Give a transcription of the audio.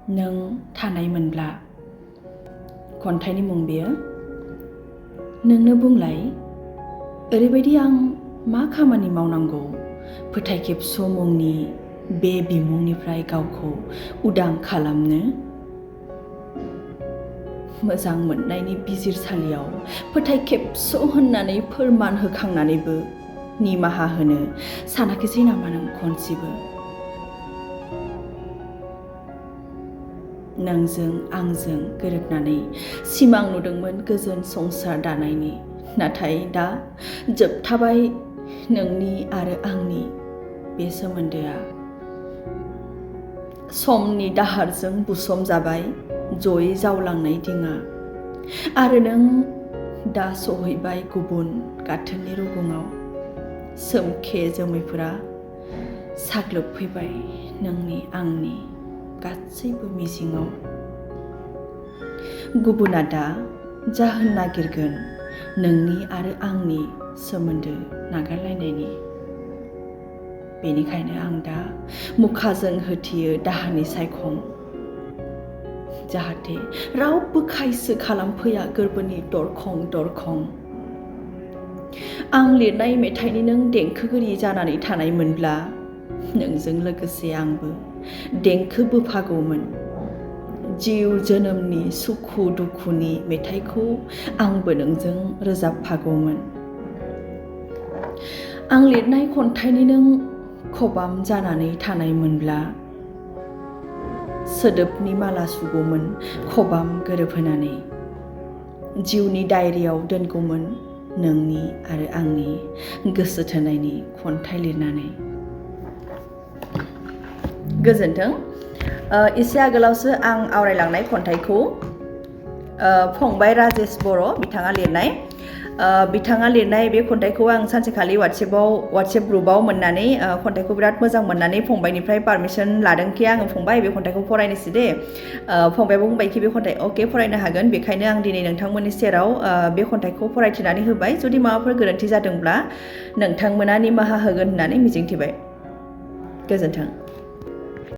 नों थानायमोनब्ला खन्थाइनि मुं बेयो। नोंनो बुंलाय ओरैबायदि आं मा खामानि मावनांगौ फोथायखेबस' मुंनि बे बिमुंनिफ्राय गावखौ उदां खालामनो। मोजां मोननायनि बिजिरसालियाव फोथायखेबस' होननानै फोरमान होखांनानैबो निमाहा होनो सानाखिसै नामा नों खनसेबो? नोंजों आंजों गोरोबनानै सिमां नुदोंमोन गोजोन संसार दानायनि, नाथाय दा जोबथाबाय नोंनि आरो आंनि बे सोमोन्दोआ। समनि दाहारजों बुसोमजाबाय जयै जावलांनाय दिङा, आरो नों दा सहैबाय गुबुन गाथोननि रुगुङाव। सोमखे जोमैफोरा साग्लोबफैबाय नोंनि आंनि गासैबो मिजिङाव। गुबुना दा जाहोन नागिरगोन नोंनि आरो आंनि सोमोन्दो नागारलायनायनि। बेनिखायनो आं दा मुखाजों होथेयो दाहानि सायखं, जाहाथे रावबो खायसो खालामफैया गोरबोनि दरखं दरखं। आं लिरनाय मेथाइनि नों देंखोगिरि जानानै थानायमोनब्ला नोंजों लोगोसे आंबो देंखो बोफागौमोन। जिउ जोनोमनि सुखु दुखुनि मेथाइखौ आंबो नोंजों रोजाबफागौमोन। आं लिरनाय खन्थाइनि नों खबाम जानानै थानायमोनब्ला सोदोबनि माला सुगौमोन खबाम गोरोबहोनानै। जिउनि डायरियाव दोनगौमोन नोंनि आरो आंनि गोसो थोनायनि खन्थाइ लिरनानै। गोजोन्थों। एसे आगोलावसो आं आवरायलांनाय खन्थाइखौ फंबाय राजेश बर' बिथाङा लिरनाय बे खन्थाइखौ आं सानसेखालि वाट्सएप ग्रुपाव मोननानै खन्थाइखौ बिराद मोजां मोननानै फंबायनिफ्राय पारमिसन लादोंखि आङो फंबाय बे खन्थाइखौ फरायनोसै दे। फंबायाबो बुंबायखि बे खन्थाइ अके फरायनो हागोन, बेखायनो आं दिनै नोंथांमोननि सेराव बे खन्थाइखौ फरायथिनानै होबाय। जुदि माबाफोर गोरोन्थि जादोंब्ला नोंथांमोना निमाहा होगोन होननानै मिजिंथिबाय। गोजोन्थों।